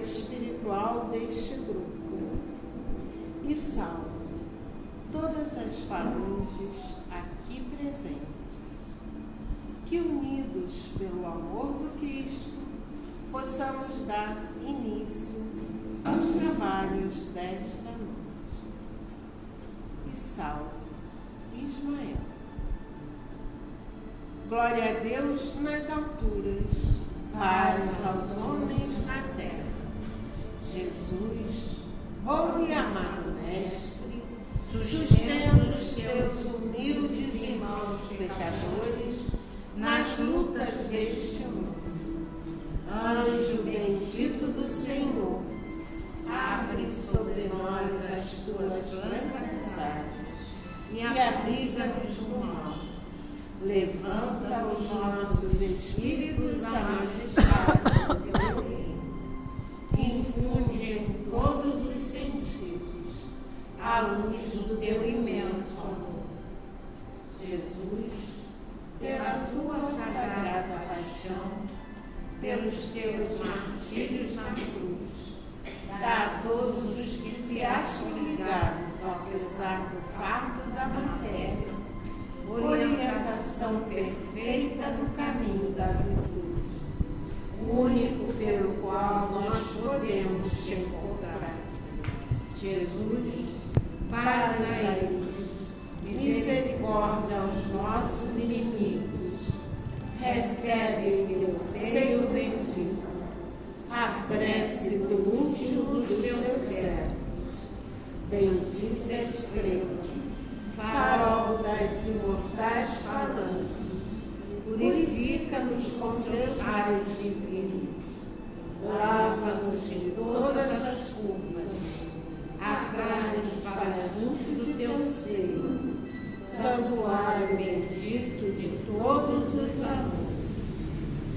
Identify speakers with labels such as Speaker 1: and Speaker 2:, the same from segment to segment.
Speaker 1: espiritual deste grupo e salve todas as falanges aqui presentes, que unidos pelo amor do Cristo possamos dar início aos trabalhos desta noite. E salve Ismael. Glória a Deus nas alturas, paz aos homens na terra. Jesus, bom e amado Mestre, sustenta os teus humildes irmãos pecadores nas lutas deste mundo. Anjo bendito do Senhor, abre sobre nós as tuas brancas asas e abriga-nos do mal. Levanta os nossos espíritos à majestade do teu reino. Infunde em todos os sentidos a luz do teu imenso amor. Jesus, pela tua sagrada paixão, pelos teus martírios na cruz, dá a todos os que se acham ligados ao pesar do fardo da matéria orientação perfeita no caminho da virtude, único pelo qual nós podemos te encontrar. Jesus, faz a eles misericórdia aos nossos inimigos, recebe em teu seio bendito a prece do último dos teus servos. Bendita estrela, farol das imortais falanges, purifica-nos com teus raios divinos, lava-nos de todas as curvas, atrai-nos para junto do teu seio, santuário bendito de todos os amores.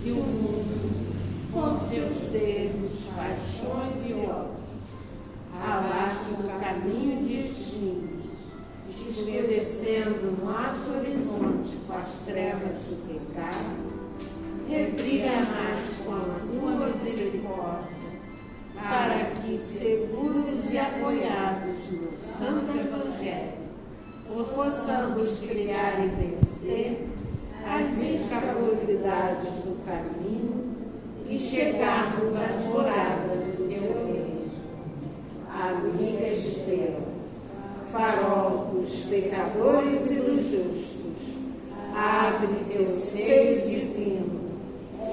Speaker 1: E o mundo, com seus erros, paixões e ódios, alastra o caminho de espinhos, escurecendo nosso horizonte com as trevas do pecado, rebrilha-nos com a tua misericórdia, para que, seguros e apoiados no Santo Evangelho, possamos criar e vencer as escabrosidades do caminho e chegarmos às moradas do teu reino. Amiga estrela, farol dos pecadores e dos justos, abre teu seio divino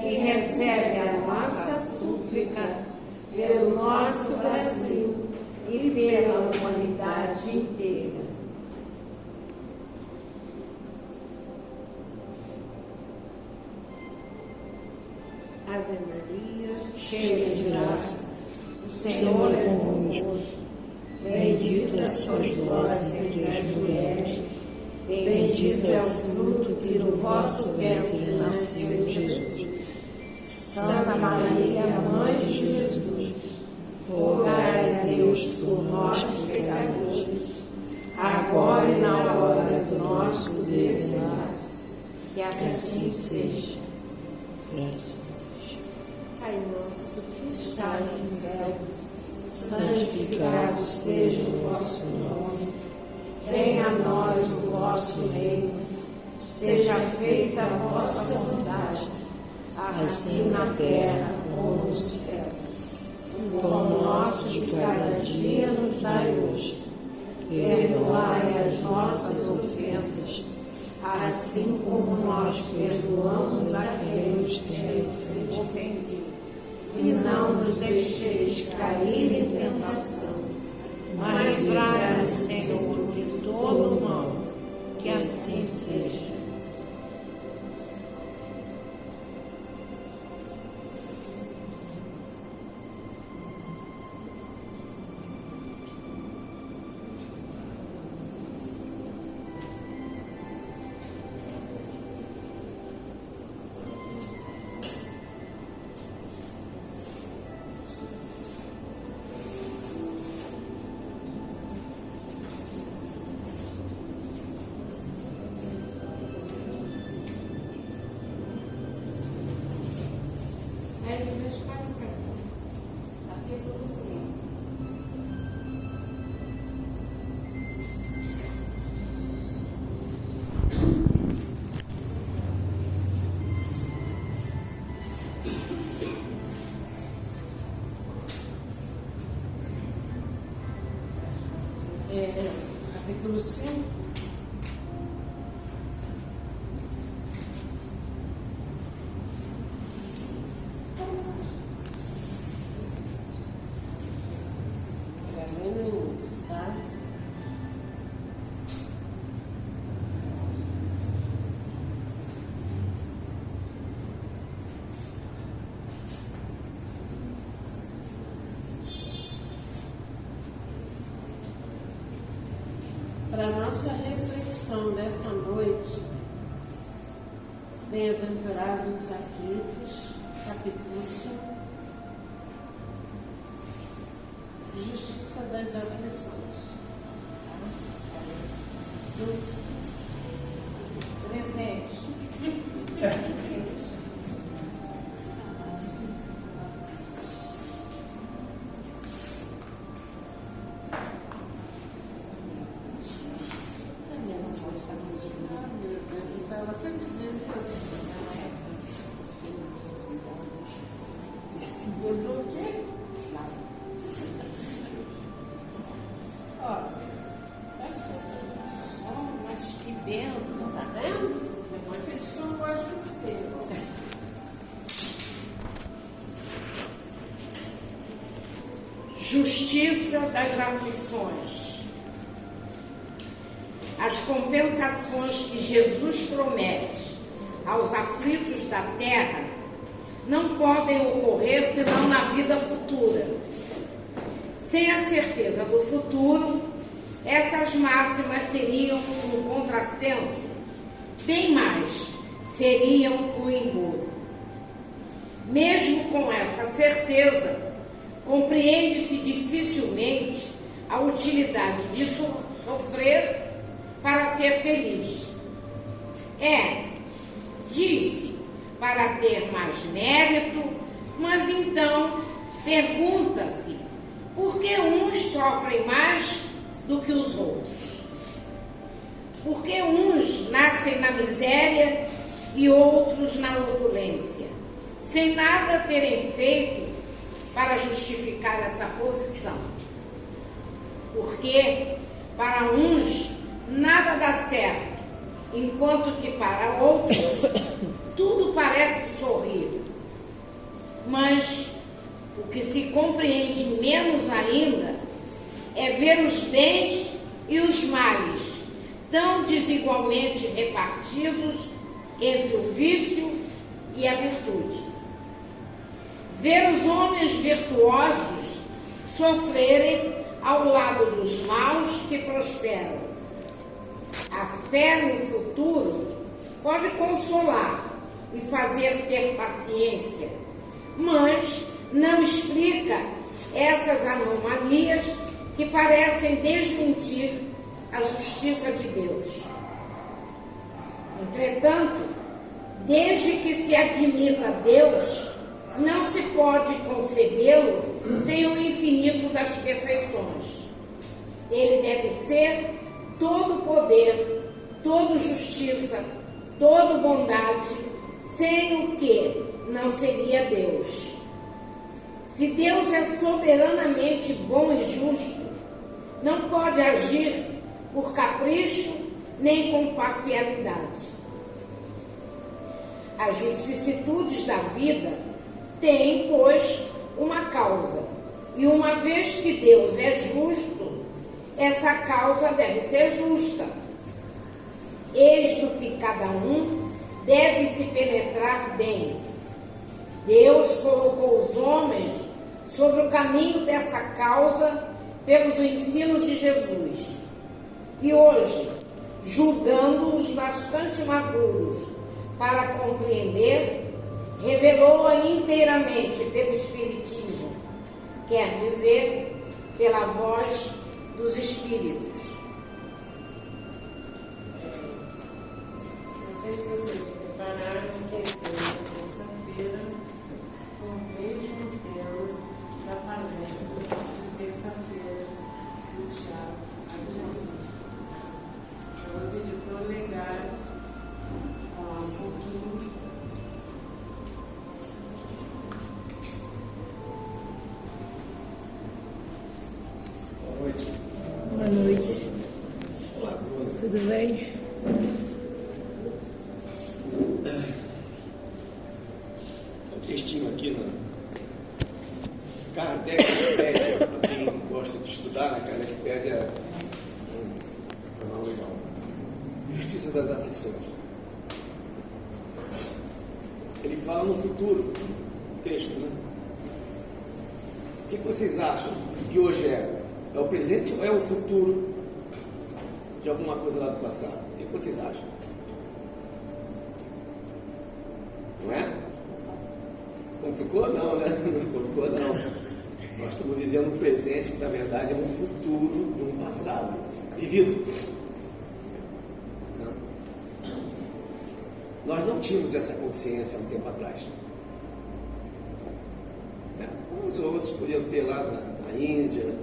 Speaker 1: e recebe a nossa súplica pelo nosso Brasil e pela humanidade inteira. Ave Maria, cheia de graça, o Senhor é convosco. Bendita sois vós entre as mulheres, bendito é o fruto que do vosso ventre nasceu, Jesus. Santa Maria, Mãe de Jesus, rogai a Deus por nós, pecadores, agora e na hora do nosso desenlace. Que assim seja. Graças a Deus. Pai nosso que estás no céu, santificado seja o vosso nome. Venha a nós o vosso reino. Seja feita a vossa vontade, assim na terra como no céu. O pão nosso de cada dia nos dai hoje. Perdoai as nossas ofensas, assim como nós perdoamos a quem nos tem ofendido. E não nos deixeis cair em tentação, mas livrai-nos, Senhor, de todo o mal. Que assim seja. capítulo 5. Para a nossa reflexão dessa noite, bem-aventurados os aflitos, capítulo 5, justiça das aflições. 300. Ela sempre diz isso. Mudou o quê? Ó, mas que bênção, tá vendo? Depois você diz que eu não gosto de ser. Justiça das aflições. As compensações que Jesus promete aos aflitos da terra não podem ocorrer senão na vida futura. Sem a certeza do futuro, essas máximas seriam um contrassenso, bem mais, seriam um engodo. Mesmo com essa certeza, compreende-se dificilmente a utilidade de sofrer para ser feliz. Disse, para ter mais mérito, mas então pergunta-se, por que uns sofrem mais do que os outros? Por que uns nascem na miséria e outros na opulência, sem nada terem feito para justificar essa posição? Porque para uns nada dá certo, enquanto que para outros tudo parece sorrir. Mas o que se compreende menos ainda é ver os bens e os males tão desigualmente repartidos entre o vício e a virtude. Ver os homens virtuosos sofrerem ao lado dos maus que prosperam. A fé no futuro pode consolar e fazer ter paciência, mas não explica essas anomalias que parecem desmentir a justiça de Deus. Entretanto, desde que se admita Deus, não se pode concebê-lo sem o infinito das perfeições. Ele deve ser todo poder, todo justiça, todo bondade, sem o que não seria Deus. Se Deus é soberanamente bom e justo, não pode agir por capricho nem com parcialidade. As vicissitudes da vida têm, pois, uma causa, e uma vez que Deus é justo, essa causa deve ser justa. Eis do que cada um deve se penetrar bem. Deus colocou os homens sobre o caminho dessa causa pelos ensinos de Jesus. E hoje, julgando-os bastante maduros para compreender, revelou-a inteiramente pelo Espiritismo, quer dizer, pela voz dos Espíritos. Não sei se vocês prepararam que é terça-feira, o mesmo tema da palestra de terça-feira do Tiago Adjacente. Eu vou pedir para o Legário falar um pouquinho.
Speaker 2: Boa noite. Kardec pede, para quem gosta de estudar, né? Kardec pede não legal. Justiça das aflições. Ele fala no futuro, texto, né? O que vocês acham que hoje é? É o presente ou é o futuro de alguma coisa lá do passado? O que vocês acham? Não é? Complicou não, né? Não complicou não. Nós estamos vivendo um presente que na verdade é um futuro de um passado vivido. Nós não tínhamos essa consciência há um tempo atrás. Uns outros podiam ter lá na Índia,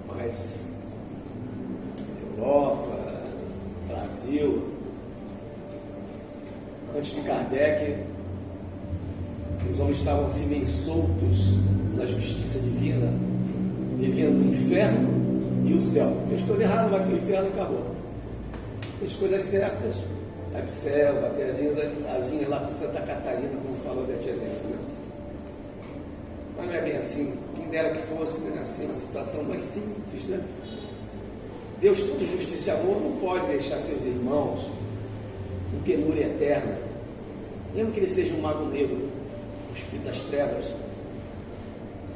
Speaker 2: mas Europa, Brasil, antes de Kardec, os homens estavam assim meio soltos na justiça divina, vivendo o inferno e o céu. Fez coisa errada, vai para o inferno e acabou. Fez coisas certas, vai para o céu, vai ter asinhas lá para Santa Catarina, como falou da Tia Neto, né? Mas não é bem assim. Quem dera que fosse, né? Assim, uma situação mais simples, né? Deus, todo justiça e amor, não pode deixar seus irmãos em penúria eterna, mesmo que ele seja um mago negro, o espírito das trevas.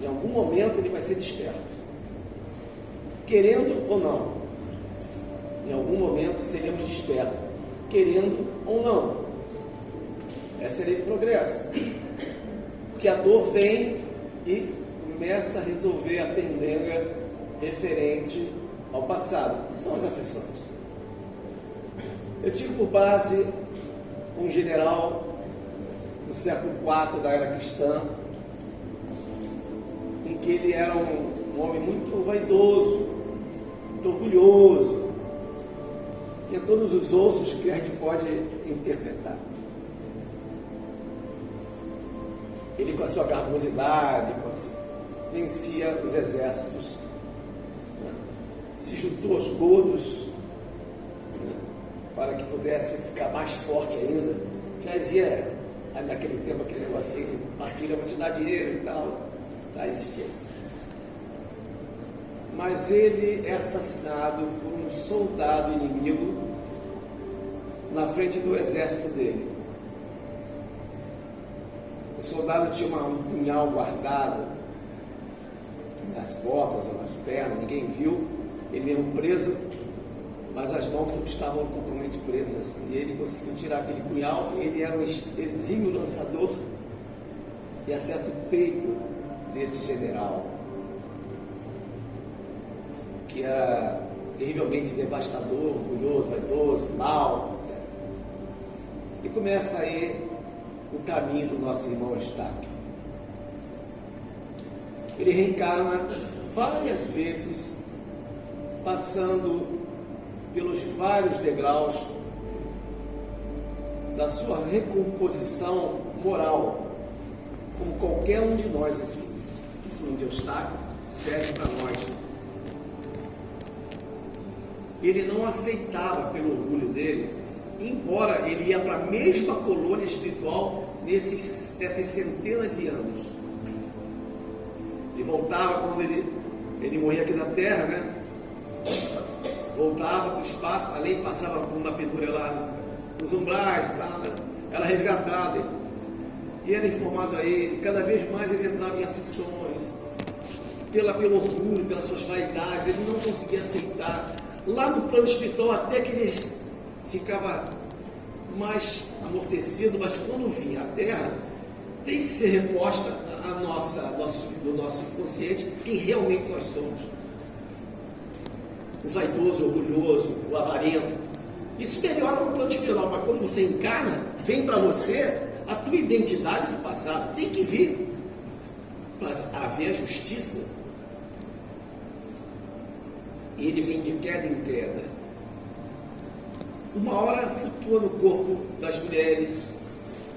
Speaker 2: Em algum momento ele vai ser desperto, querendo ou não. Em algum momento seremos despertos, querendo ou não. Essa é a lei do progresso, porque a dor vem e começa a resolver a pendenga referente ao passado, que são as aflições. Eu tive por base um general no século IV da era cristã, em que ele era um homem muito vaidoso, muito orgulhoso, tinha todos os ossos que a gente pode interpretar. Ele, com a sua garbosidade, vencia os exércitos, né? Se juntou aos godos, né? Para que pudesse ficar mais forte ainda. Já dizia naquele tempo aquele negócio assim: partilha, vou te dar dinheiro e tal. Já existia isso. Mas ele é assassinado por um soldado inimigo na frente do exército dele. O soldado tinha um punhal guardado nas botas ou nas pernas, ninguém viu, ele mesmo preso, mas as mãos não estavam totalmente presas, e ele conseguiu tirar aquele punhal. Ele era um exímio lançador e acerta o peito desse general, que era terrivelmente devastador, orgulhoso, vaidoso, mau, etc. E começa aí o caminho do nosso irmão Eustáquio. Ele reencarna várias vezes, passando pelos vários degraus da sua recomposição moral, como qualquer um de nós aqui. O filme de Eustáquio serve para nós. Ele não aceitava, pelo orgulho dele, embora ele ia para a mesma colônia espiritual nessas centenas de anos. Ele voltava quando ele morria aqui na Terra, né? Voltava para o espaço, além passava por uma penúria lá nos umbrais, tá, né? Era resgatado. E era informado a ele, cada vez mais ele entrava em aflições, pelo orgulho, pelas suas vaidades, ele não conseguia aceitar. Lá no plano espiritual, até que ele ficava mais amortecido, mas quando vinha a Terra, tem que ser reposta do nosso inconsciente quem realmente nós somos. O vaidoso, o orgulhoso, o avarento. Isso melhora no plano espiritual, mas quando você encarna, vem para você a tua identidade do passado. Tem que vir para haver a justiça. E ele vem de queda em queda. Uma hora flutua no corpo das mulheres,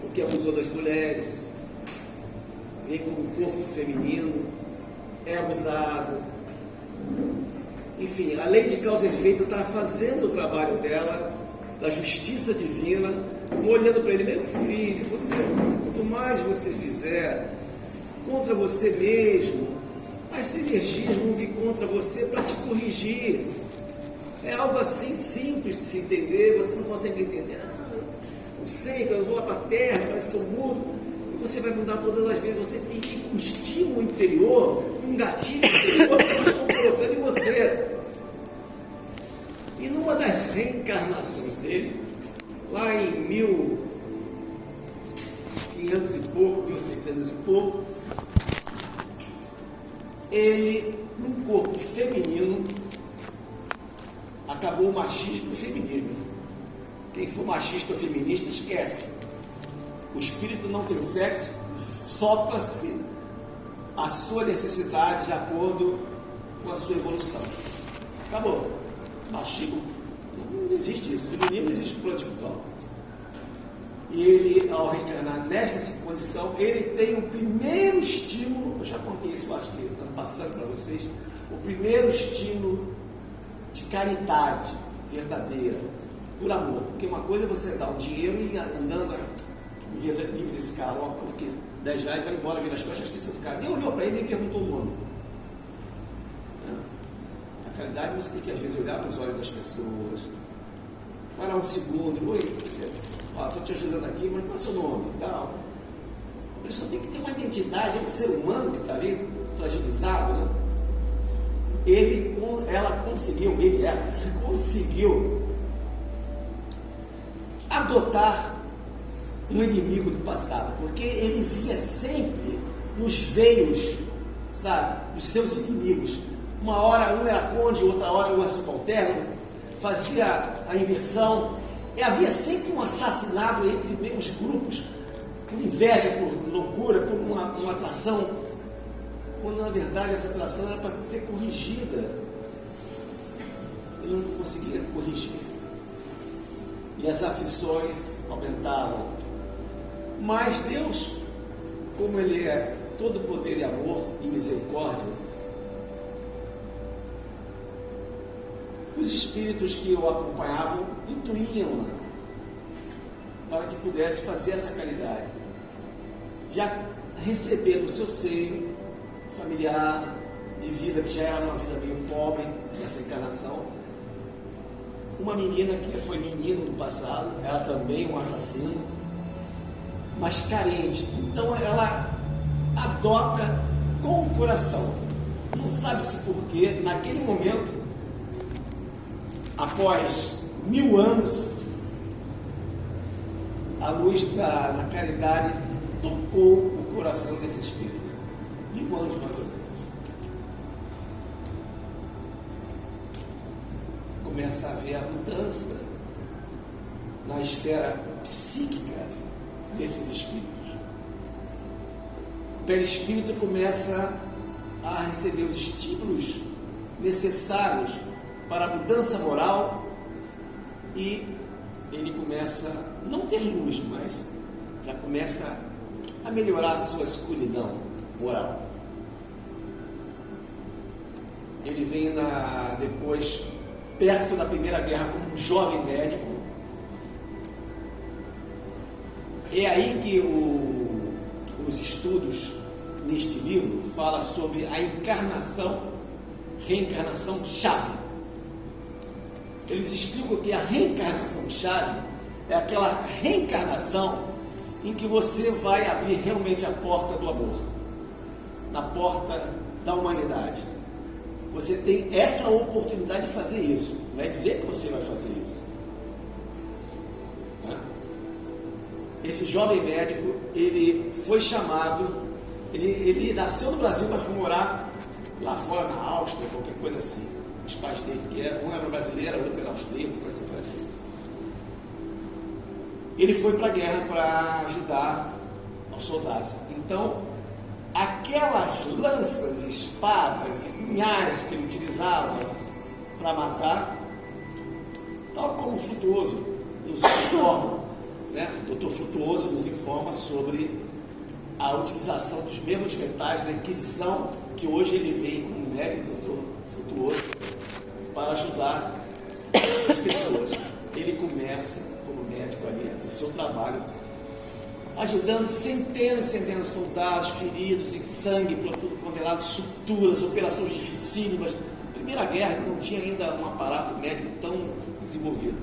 Speaker 2: o que abusou das mulheres, vem como corpo feminino, é abusado. Enfim, a lei de causa e efeito está fazendo o trabalho dela, da justiça divina, olhando para ele: meu filho, quanto mais você fizer, contra você mesmo. As energias vão vir contra você para te corrigir. É algo assim simples de se entender, você não consegue entender. Não sei, eu vou lá para a terra, parece que eu mudo. E você vai mudar todas as vezes. Você tem que ir com um estímulo interior, um gatilho interior que eles estão colocando em você. E numa das reencarnações dele, lá em 1500 e pouco, 1600 e pouco, ele, num corpo feminino, acabou o machismo e o feminismo. Quem for machista ou feminista, esquece. O espírito não tem sexo, sopra-se a sua necessidade de acordo com a sua evolução. Acabou. Machismo, não existe isso. Feminismo não existe plano individual. E ele, ao reencarnar nesta condição, ele tem o primeiro estímulo, eu já contei isso, acho que ano passado para vocês, o primeiro estímulo de caridade verdadeira, por amor. Porque uma coisa é você dar o dinheiro e andando, livre desse cara logo, porque 10 reais vai embora, vira as costas, esquece do cara. Nem olhou para ele, nem perguntou o nome. A caridade você tem que às vezes olhar nos olhos das pessoas, parar um segundo, oi, estou te ajudando aqui, mas qual é o seu nome e tal. A pessoa tem que ter uma identidade, é um ser humano que está ali, fragilizado, né? Ela conseguiu adotar um inimigo do passado, porque ele via sempre nos veios, sabe, os seus inimigos. Uma hora um era conde, outra hora um era subalterno, fazia a inversão, e havia sempre um assassinato entre os grupos, por inveja, por loucura, por uma atração, quando na verdade essa atração era para ser corrigida. Ele não conseguia corrigir. E as aflições aumentavam. Mas Deus, como Ele é todo poder e amor e misericórdia, os espíritos que o acompanhavam intuíam para que pudesse fazer essa caridade, de receber no seu seio familiar, de vida que já era uma vida meio pobre nessa encarnação, uma menina que foi menino no passado, ela também um assassino, mas carente. Então ela adota com o coração, não sabe-se porquê, naquele momento, após 1000 anos, a luz da caridade tocou o coração desse espírito. 1000 anos mais ou menos. Começa a haver a mudança na esfera psíquica desses espíritos. O perispírito começa a receber os estímulos necessários para a mudança moral e ele começa a não ter luz, mas já começa a melhorar a sua escuridão moral. Ele vem depois, perto da Primeira Guerra, como um jovem médico. É aí que os estudos neste livro falam sobre a reencarnação chave. Eles explicam que a reencarnação chave é aquela reencarnação em que você vai abrir realmente a porta do amor, na porta da humanidade. Você tem essa oportunidade de fazer isso. Não é dizer que você vai fazer isso. Esse jovem médico, ele foi chamado, ele nasceu no Brasil, mas foi morar lá fora, na Áustria, qualquer coisa assim. Os pais dele, um era brasileiro, o outro era austríaco, qualquer coisa assim. Ele foi para a guerra para ajudar aos soldados. Então, aquelas lanças, espadas e punhais que ele utilizava para matar, tal como o Frutuoso nos informa, o Dr. Frutuoso nos informa sobre a utilização dos mesmos metais da Inquisição, que hoje ele vem como médico, Dr. Frutuoso, para ajudar as pessoas. Ele começa como médico ali o seu trabalho ajudando centenas e centenas de soldados feridos, em sangue por tudo quanto é lado, suturas, operações dificílimas. Primeira Guerra não tinha ainda um aparato médico tão desenvolvido.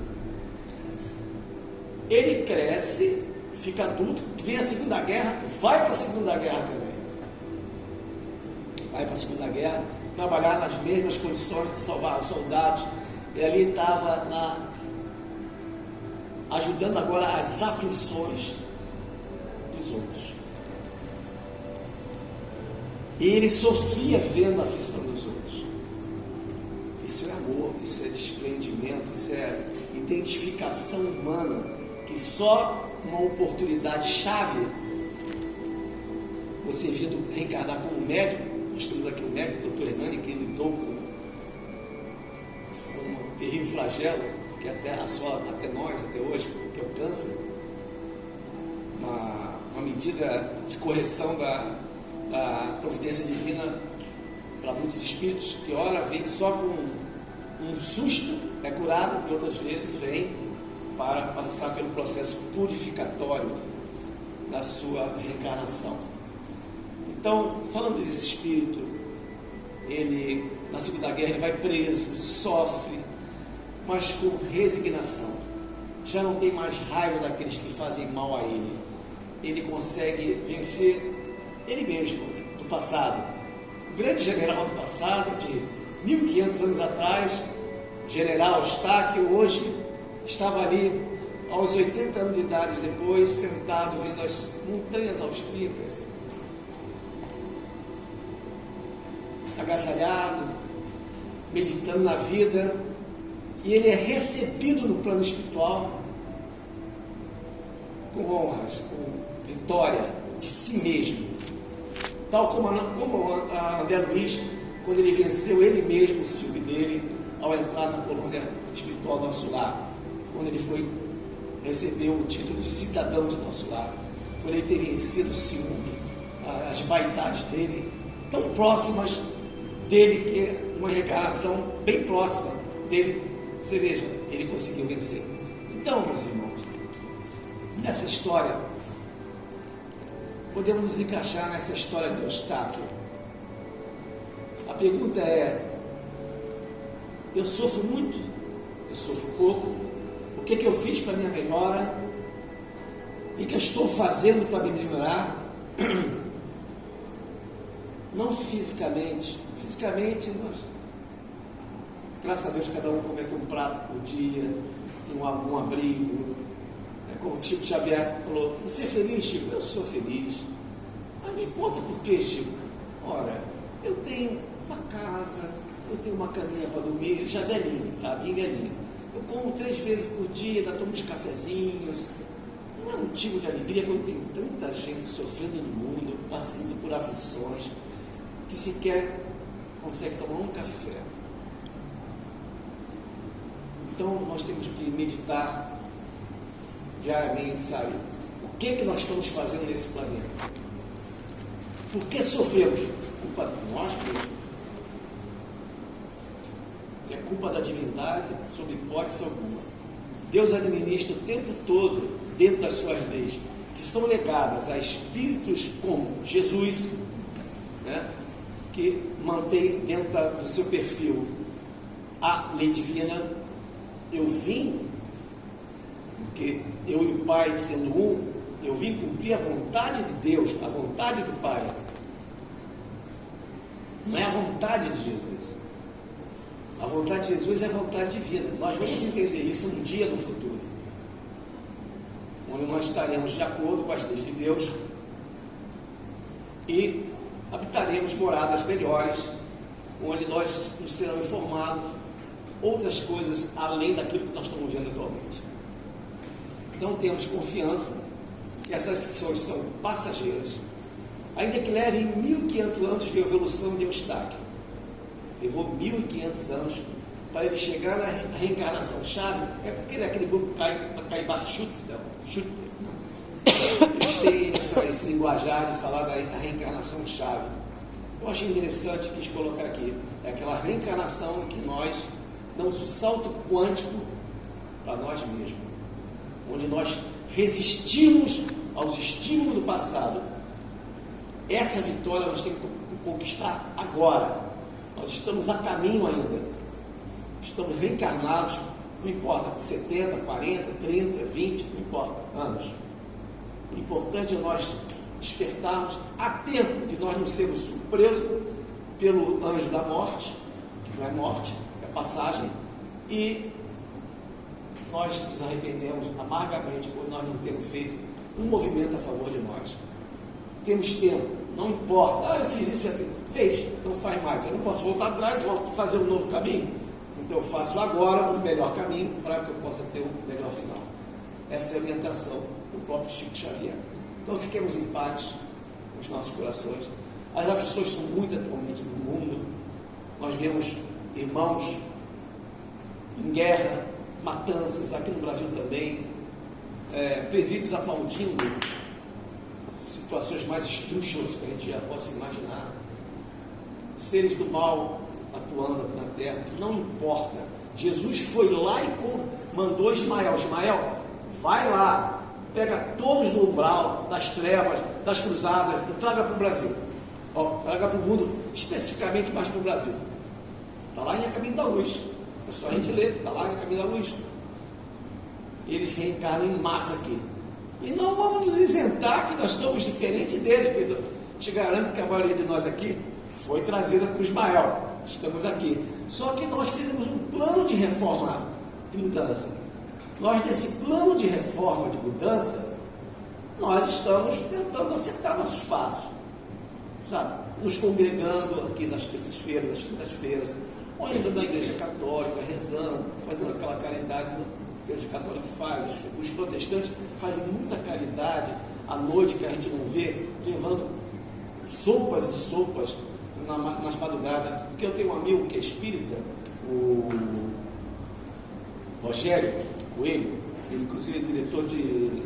Speaker 2: Ele cresce, fica adulto, vem a Segunda Guerra, vai para a Segunda Guerra também. Vai para a Segunda Guerra, trabalhar nas mesmas condições de salvar os soldados. E ali estava ajudando agora as aflições dos outros. E ele sofria vendo a aflição dos outros. Isso é amor, isso é desprendimento, isso é identificação humana, que só uma oportunidade chave, você vindo reencarnar como médico. Nós temos aqui o médico, o Dr. Hernani, que lidou com um terrível flagelo, que até nós, até hoje, que é o câncer, uma medida de correção da providência divina para muitos espíritos, que ora vem só com um susto, é curado, e outras vezes vem para passar pelo processo purificatório da sua reencarnação. Então, falando desse espírito, ele, na Segunda Guerra, ele vai preso, sofre, mas com resignação. Já não tem mais raiva daqueles que fazem mal a ele. Ele consegue vencer ele mesmo, do passado. O grande general do passado, de 1500 anos atrás, general Eustáquio, hoje estava ali, aos 80 anos de idade depois, sentado vendo as montanhas austríacas, agasalhado, meditando na vida, e ele é recebido no plano espiritual com honras, com vitória de si mesmo, tal como a André Luiz, quando ele venceu ele mesmo, o ciúme dele, ao entrar na colônia espiritual do Nosso Lar, quando ele recebeu o título de cidadão do Nosso Lar, quando ele teve vencido o ciúme, as vaidades dele, tão próximas dele, que é uma reencarnação bem próxima dele. Você veja, ele conseguiu vencer. Então, meus irmãos, nessa história, podemos nos encaixar nessa história de Eustáquio. A pergunta é: eu sofro muito? Eu sofro pouco? O que eu fiz para minha melhora? O que eu estou fazendo para me melhorar? Não fisicamente. Fisicamente, graças a Deus, cada um come um prato por dia, tem algum abrigo. Como o Chico Xavier falou: você é feliz, Chico? Eu sou feliz. Mas me conta por quê, Chico? Ora, eu tenho uma casa, eu tenho uma caminha para dormir, já velhinho, tá? Bem velhinho. Eu como 3 vezes por dia, ainda tomo uns cafezinhos. Não é motivo de alegria quando tem tanta gente sofrendo no mundo, passando por aflições, que sequer consegue tomar um café. Então nós temos que meditar diariamente, sabe? O que nós estamos fazendo nesse planeta? Por que sofremos? Culpa de nós mesmos. É culpa da divindade, sob hipótese alguma. Deus administra o tempo todo dentro das suas leis, que são legadas a espíritos como Jesus, né? Que mantém dentro do seu perfil a lei divina. Eu vim, porque eu e o Pai sendo um, eu vim cumprir a vontade de Deus, a vontade do Pai. Não é a vontade de Jesus. A vontade de Jesus é a vontade divina. Nós vamos entender isso um dia no futuro, onde nós estaremos de acordo com as leis de Deus e habitaremos moradas melhores, onde nós nos serão informados outras coisas além daquilo que nós estamos vendo atualmente. Então temos confiança que essas aflições são passageiras, ainda que levem 1500 anos de evolução de Eustáquio. Levou 1500 anos para ele chegar na reencarnação chave. É porque ele é aquele grupo Caibar Chute. Eles têm esse linguajar de falar da reencarnação chave. Eu achei interessante, quis colocar aqui. É aquela reencarnação em que nós damos um salto quântico para nós mesmos, onde nós resistimos aos estímulos do passado. Essa vitória nós temos que conquistar agora. Nós estamos a caminho ainda. Estamos reencarnados, não importa, 70, 40, 30, 20, não importa, anos. O importante é nós despertarmos a tempo de nós não sermos surpresos pelo anjo da morte, que não é morte, é passagem, e nós nos arrependemos amargamente por nós não termos feito um movimento a favor de nós. Temos tempo, não importa, eu fiz isso, já fez, não faz mais, eu não posso voltar atrás, vou fazer um novo caminho, então eu faço agora o melhor caminho para que eu possa ter um melhor final. Essa é a orientação do próprio Chico Xavier. Então fiquemos em paz com os nossos corações. As aflições são muito atualmente no mundo. Nós vemos irmãos em guerra, matanças, aqui no Brasil também, presídios aplaudindo situações mais esdrúxulas que a gente já possa imaginar, seres do mal atuando aqui na terra, não importa. Jesus foi lá e mandou Ismael, vai lá, pega todos no umbral das trevas, das cruzadas e traga para o Brasil, traga para o mundo, especificamente mais para o Brasil. Está lá em A Caminho da Luz, é só a gente ler, está lá em A Caminho da Luz. Eles reencarnam em massa aqui. E não vamos nos isentar que nós somos diferentes deles, porque te garanto que a maioria de nós aqui foi trazida por Ismael. Estamos aqui. Só que nós fizemos um plano de reforma, de mudança. Nós, nesse plano de reforma, de mudança, nós estamos tentando acertar nossos passos, sabe? Nos congregando aqui nas terças-feiras, nas quintas-feiras, ou indo na igreja católica, rezando, fazendo aquela caridade que a igreja católica faz. Os protestantes fazem muita caridade à noite, que a gente não vê, levando sopas e sopas nas madrugadas. Porque eu tenho um amigo que é espírita, o Rogério Coelho, ele inclusive é diretor de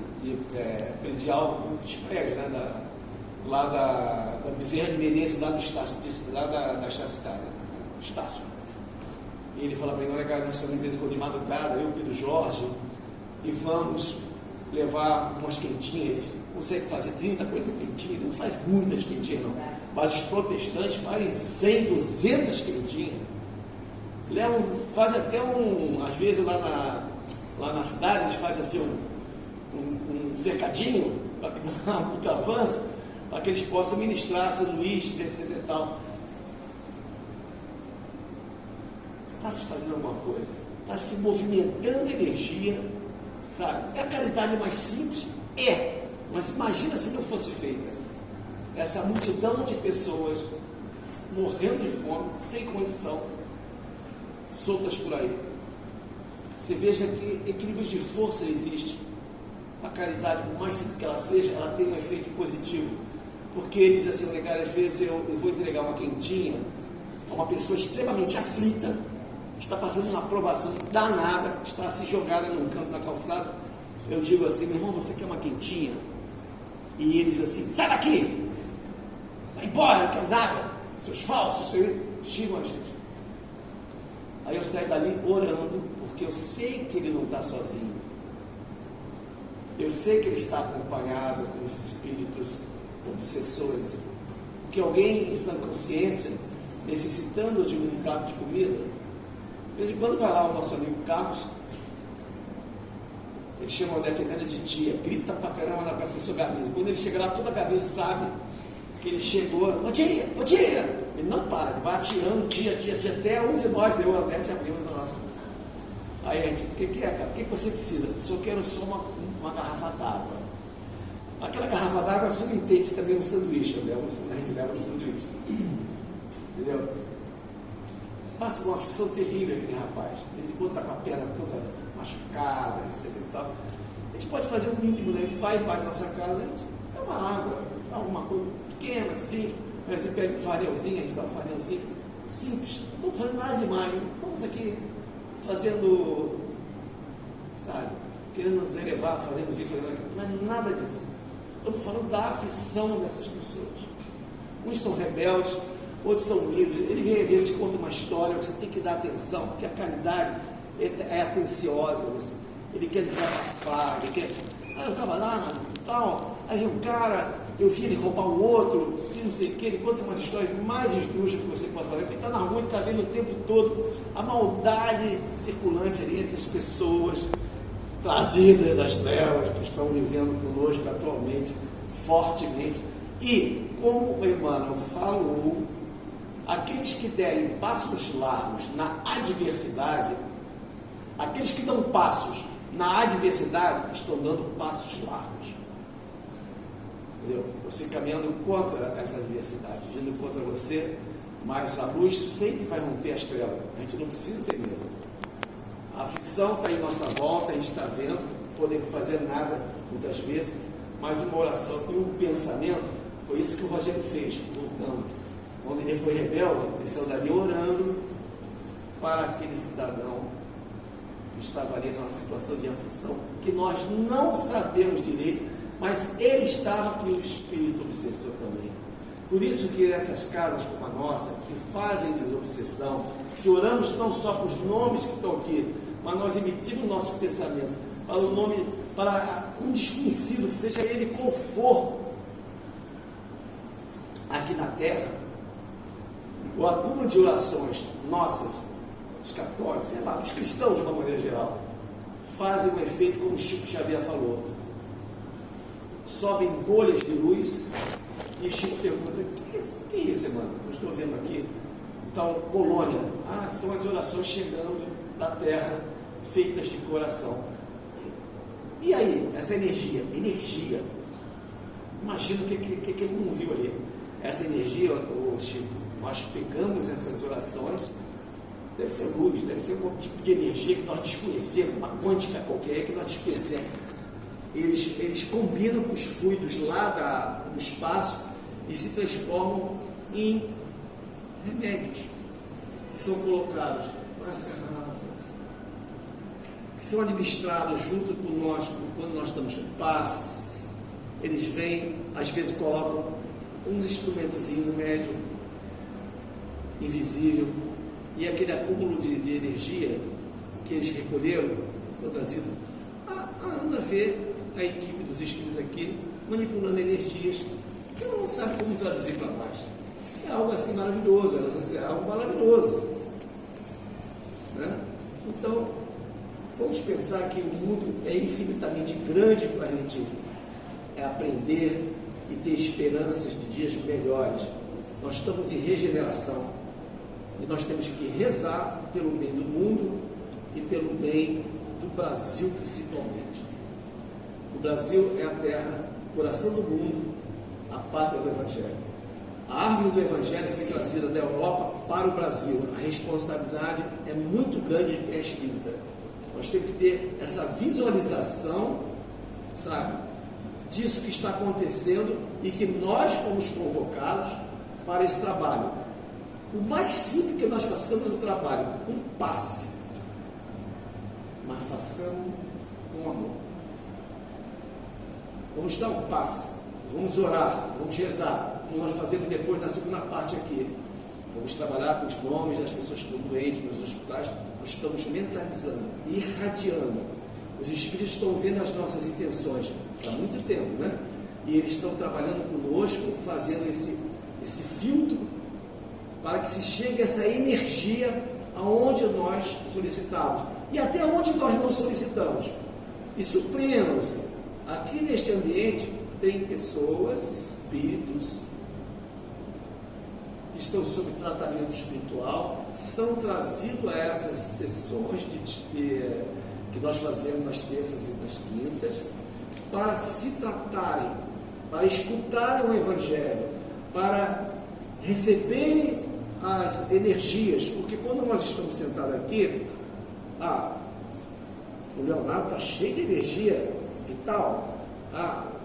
Speaker 2: predial dos prédios, né, lá da Bezerra de Menezes, lá no Estácio, lá da Estácio. E ele fala para mim, olha, nós estamos de vez em quando de madrugada, eu e o Pedro Jorge, e vamos levar umas quentinhas, consegue fazer 30, 40 quentinhas, não faz muitas quentinhas não, mas os protestantes fazem 100, 200 quentinhas, fazem até às vezes lá na cidade, eles fazem assim um cercadinho, para que não há muito avanço, para que eles possam ministrar sanduíches, etc e tal. Está se fazendo alguma coisa, está se movimentando energia, sabe? É a caridade mais simples? Mas imagina se não fosse feita. Essa multidão de pessoas morrendo de fome, sem condição, soltas por aí. Você veja que equilíbrios de força existe. A caridade, por mais simples que ela seja, ela tem um efeito positivo. Porque eles, assim, às vezes eu vou entregar uma quentinha a uma pessoa extremamente aflita, está passando uma provação danada, está assim jogada num canto da calçada. Eu digo assim, meu irmão, você quer uma quentinha? E eles assim, sai daqui! Vai embora, não quero nada! Seus falsos, xingam a gente. Aí eu saio dali orando, porque eu sei que ele não está sozinho. Eu sei que ele está acompanhado com os espíritos obsessores. Porque alguém em sã consciência, necessitando de um prato de comida, de vez em quando vai lá o nosso amigo Carlos, ele chama a Odete Helena de tia, grita pra caramba na professora Gabiza. Quando ele chega lá, toda a Gabiza sabe que ele chegou, ô tia! Ele não para, ele vai atirando, tia, até um de nós, eu e a Odete, abrimos a nossa. Aí a gente, o que é, cara? O que você precisa? Eu só quero uma garrafa d'água. Aquela garrafa d'água subentende também um sanduíche, a gente leva um sanduíche. Entendeu? Passa uma aflição terrível aquele rapaz. Ele está com a perna toda machucada, etc e tal. A gente pode fazer um mínimo, né? Ele vai para a nossa casa, a gente dá uma água, dá alguma coisa pequena, assim. Mas você pega um farelzinho, a gente dá um farelzinho simples. Não estamos fazendo nada demais, não estamos aqui fazendo, sabe, querendo nos elevar, fazendo isso, fazendo aquilo. Não é nada disso. Estamos falando da aflição dessas pessoas. Uns são rebeldes, outros são livres. Ele vem às vezes conta uma história, você tem que dar atenção, porque a caridade é atenciosa. Ele quer desabafar, ele quer. Eu estava lá tal. Aí o cara, eu vi ele roubar o outro, e não sei o que, ele conta umas histórias mais esdrúxulas que você pode falar, porque está na rua e está vendo o tempo todo a maldade circulante ali entre as pessoas trazidas das trevas que estão vivendo conosco atualmente, fortemente. E, como o Emmanuel falou, aqueles que derem passos largos na adversidade, aqueles que dão passos na adversidade, estão dando passos largos. Entendeu? Você caminhando contra essa adversidade, vindo contra você, mas a luz sempre vai romper as trevas. A gente não precisa ter medo. A aflição está em nossa volta, a gente está vendo, não podemos fazer nada muitas vezes, mas uma oração e um pensamento, foi isso que o Rogério fez, voltando. Quando ele foi rebelde, ele saiu dali orando para aquele cidadão que estava ali numa situação de aflição, que nós não sabemos direito, mas ele estava e o Espírito obsessor também. Por isso que essas casas como a nossa, que fazem desobsessão, que oramos não só para os nomes que estão aqui, mas nós emitimos o nosso pensamento para o nome, para um desconhecido, seja ele qual for, aqui na terra, o acúmulo de orações nossas, dos católicos, sei lá, dos cristãos de uma maneira geral, fazem um efeito como o Chico Xavier falou. Sobem bolhas de luz e o Chico pergunta, que é isso, irmão? Eu estou vendo aqui, tal colônia. Ah, são as orações chegando da terra, feitas de coração. E aí, essa energia? Imagina o que ele não viu ali. Essa energia, Chico, nós pegamos essas orações, deve ser luz, deve ser um tipo de energia que nós desconhecemos, uma quântica qualquer que nós desconhecemos. Eles combinam com os fluidos lá do espaço e se transformam em remédios que são colocados nas garrafas, que são administrados junto com nós quando nós estamos em paz. Eles vêm, às vezes colocam uns instrumentozinhos no médio, invisível, e aquele acúmulo de energia que eles recolheram, são trazidos. Anda a ver a equipe dos espíritos aqui manipulando energias que ela não sabe como traduzir para nós. É algo assim maravilhoso, é algo maravilhoso, né? Então, vamos pensar que o mundo é infinitamente grande para a gente aprender e ter esperanças de dias melhores. Nós estamos em regeneração e nós temos que rezar pelo bem do mundo e pelo bem do Brasil principalmente. O Brasil é a terra, o coração do mundo, a pátria do Evangelho. A árvore do Evangelho foi trazida da Europa para o Brasil. A responsabilidade é muito grande de quem é espírita. Nós temos que ter essa visualização, sabe, disso que está acontecendo e que nós fomos convocados para esse trabalho. O mais simples que nós façamos o trabalho, um passe, mas façamos com amor. Vamos dar um passe, vamos orar, vamos rezar, como nós fazemos depois na segunda parte aqui. Vamos trabalhar com os nomes das pessoas que estão doentes nos hospitais. Nós estamos mentalizando, irradiando. Os espíritos estão vendo as nossas intenções há muito tempo, né? E eles estão trabalhando conosco, fazendo esse filtro para que se chegue essa energia aonde nós solicitamos e até onde nós não solicitamos. E surpreendam-se, aqui neste ambiente tem pessoas, espíritos, que estão sob tratamento espiritual, são trazidos a essas sessões que nós fazemos nas terças e nas quintas, para se tratarem, para escutarem o Evangelho, para receberem as energias, porque quando nós estamos sentados aqui, o Leonardo está cheio de energia vital,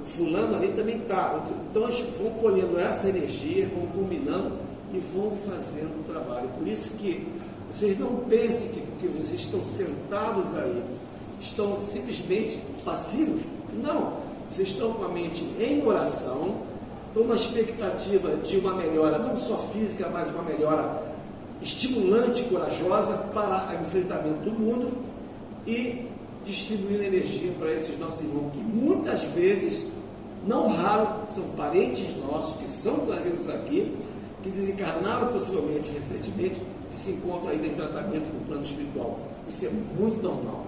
Speaker 2: o fulano ali também está. Então eles vão colhendo essa energia, vão combinando e vão fazendo o trabalho. Por isso que vocês não pensem que porque vocês estão sentados aí, estão simplesmente passivos. Não, vocês estão com a mente em oração, estão na expectativa de uma melhora, não só física, mas uma melhora estimulante e corajosa para o enfrentamento do mundo e distribuindo energia para esses nossos irmãos que muitas vezes não raro são parentes nossos que são trazidos aqui, que desencarnaram possivelmente recentemente, que se encontram ainda em tratamento com o plano espiritual. Isso é muito normal.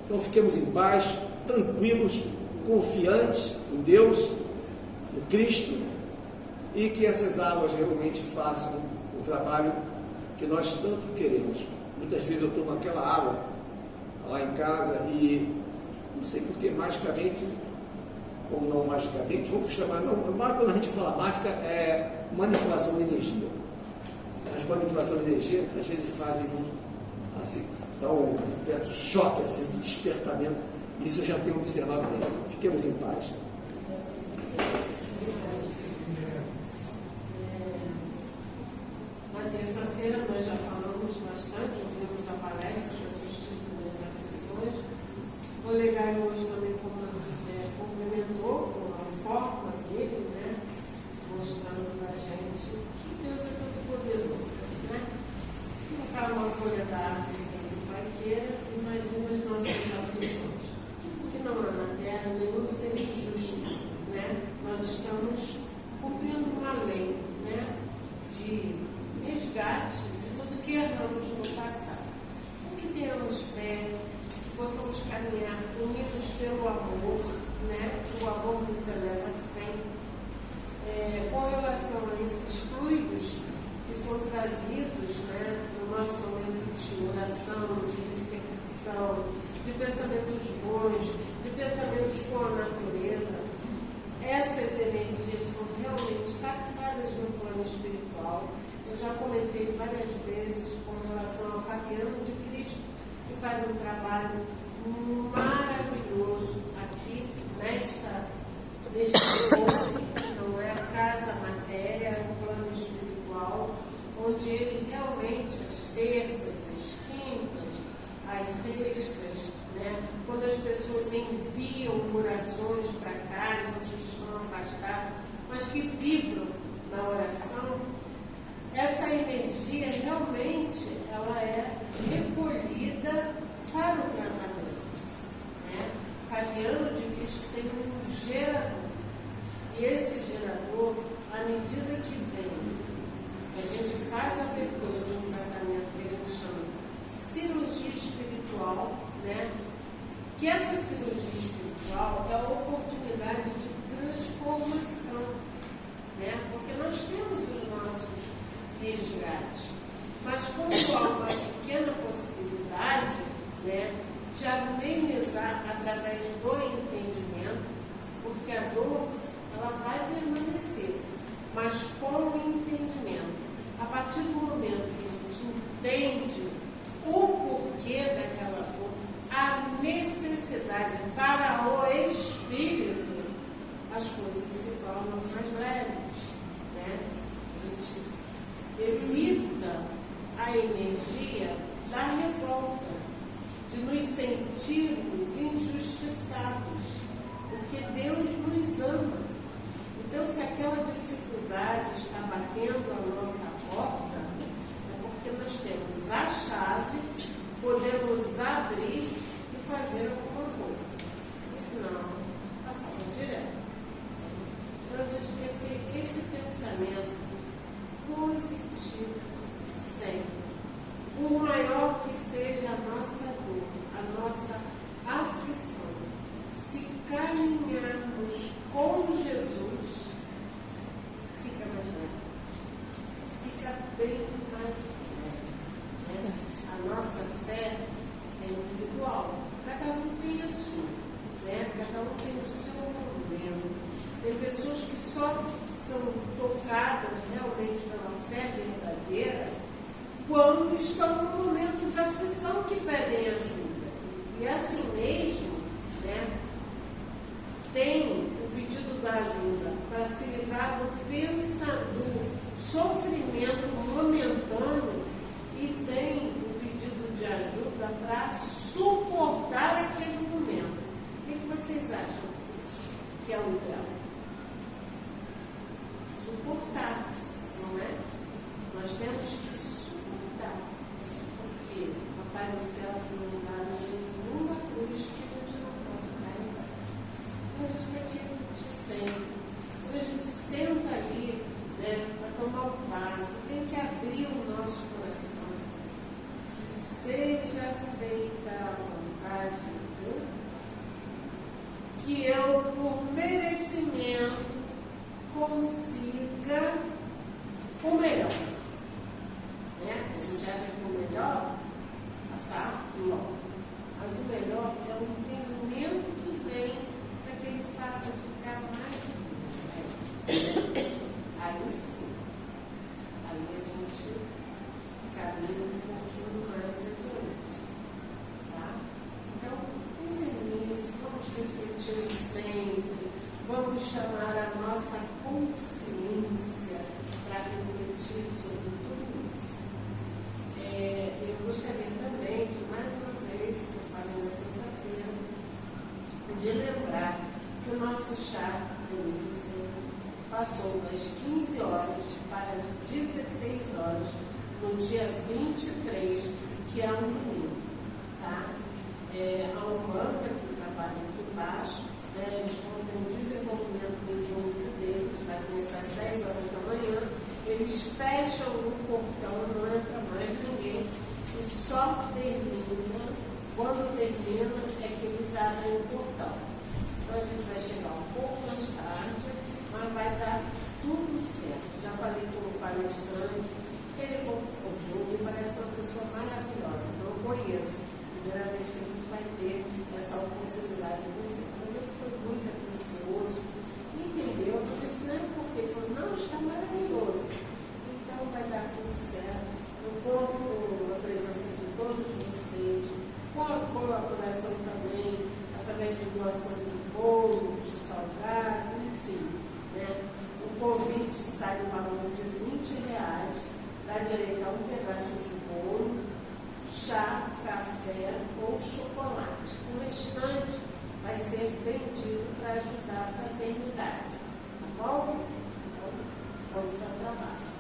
Speaker 2: Então fiquemos em paz, tranquilos, confiantes em Deus, no Cristo, e que essas águas realmente façam o trabalho que nós tanto queremos. Muitas vezes eu tomo aquela água lá em casa e não sei porque magicamente, ou não magicamente, vamos chamar, não, quando a gente fala mágica é manipulação de energia. As manipulações de energia às vezes fazem assim, dá um certo choque assim, de despertamento. Isso eu já tenho observado nele. Fiquemos em paz.
Speaker 1: Na terça-feira nós já falamos bastante, ouvimos a palestra da Justiça das Aflições. O Olegário hoje também complementou com a forma dele, né? Mostrando para a gente que Deus é todo poderoso, né? Se não cai uma folha da árvore sem que o Pai queira, imagina as nossas aflições. Que não há na terra nenhum ser injusto, né? Nós estamos cumprindo uma lei, né? De resgate de tudo que erramos no passado. Que tenhamos fé, que possamos caminhar unidos pelo amor, né? O amor nos eleva sempre. Com relação a esses fluidos que são trazidos, né, no nosso momento de oração, de reflexão, de pensamentos bons, de pensamentos com a natureza, essas energias são realmente captadas no plano espiritual. Eu já comentei várias vezes com relação ao Fabiano de Cristo, que faz um trabalho maravilhoso aqui neste ponto, não é a casa matéria, é o plano espiritual, onde ele realmente, as terças, as quintas, as sextas, né, quando as pessoas enviam orações para cá, que estão afastados, mas que vibram na oração, essa energia realmente ela é recolhida para o tratamento, né? Fabiano de Cristo tem um gerador, e esse gerador, à medida que vem, que a gente faz a abertura de um tratamento que a gente chama cirurgia espiritual, né? Que essa cirurgia espiritual é a oportunidade de transformação, né? Porque nós temos os nossos resgates, mas quando há uma pequena possibilidade, né, de amenizar através do entendimento, porque a dor ela vai permanecer, mas com o entendimento. A partir do momento que a gente entende o porquê daquela dor, a necessidade para o espírito, as coisas se tornam mais leves, né? A gente evita a energia da revolta, de nos sentirmos injustiçados, porque Deus nos ama. Então, se aquela dificuldade está batendo a nossa porta, é porque nós temos a chave, podemos abrir e fazer alguma coisa. Porque senão, passava direto. Então, a gente tem que ter esse pensamento positivo sempre. Por maior que seja a nossa dor, a nossa aflição, se caminharmos com Jesus, fica mais leve, fica bem mais leve. A nossa fé é individual, cada um tem a sua, né? Cada um tem o seu momento. Tem pessoas que só são tocadas realmente pela fé verdadeira quando estão no momento de aflição que pedem ajuda. E assim mesmo, né, tem o pedido da ajuda para se livrar do sofrimento momentâneo e tem o pedido de ajuda para suportar aquele momento. O que vocês acham que é o ideal? Suportar, não é? Nós temos que suportar, porque Papai do Céu não dá nenhuma cruz que a gente não possa carregar. Então a gente tem que refletir sempre feita a vontade de Deus, que eu, por merecimento, consiga o melhor. Né? A gente acha que o melhor passar logo. Mas o melhor é o entendimento que vem para aquele fato ficar mais difícil. Aí sim, aí a gente caminha um pouquinho mais adiante. Tá? Então, pensem nisso, vamos refletir sempre, vamos chamar a nossa consciência para refletir sobre tudo isso. Eu gostaria também de, mais uma vez, eu falei na terça-feira, de lembrar que o nosso chá beneficente passou das 15 horas para as 16 horas no dia 23, que é um domingo. Tá? A Umbanda, que trabalha aqui embaixo, né, eles vão ter um desenvolvimento mediúnico deles, vai começar às 10 horas da manhã, eles fecham o portão, não entra mais ninguém, e só termina, quando termina é que eles abrem o portão. Então a gente vai chegar um pouco mais tarde, mas vai dar tudo certo. Já falei com o palestrante, ele é me parece uma pessoa maravilhosa, não conheço. Primeira vez que a gente vai ter essa oportunidade de conhecer, mas ele foi muito atencioso, entendeu? Eu disse, não, porque ele falou, não, está maravilhoso. Então vai dar tudo certo. Eu conto com a presença de todos vocês, com a colaboração também, através de doação de bolo, de salgado, enfim. Né? O convite sai no valor de R$20, dá direito a um pedaço de bolo, chá, café ou chocolate. O restante vai ser vendido para ajudar a fraternidade. Tá bom? Então, vamos ao trabalho.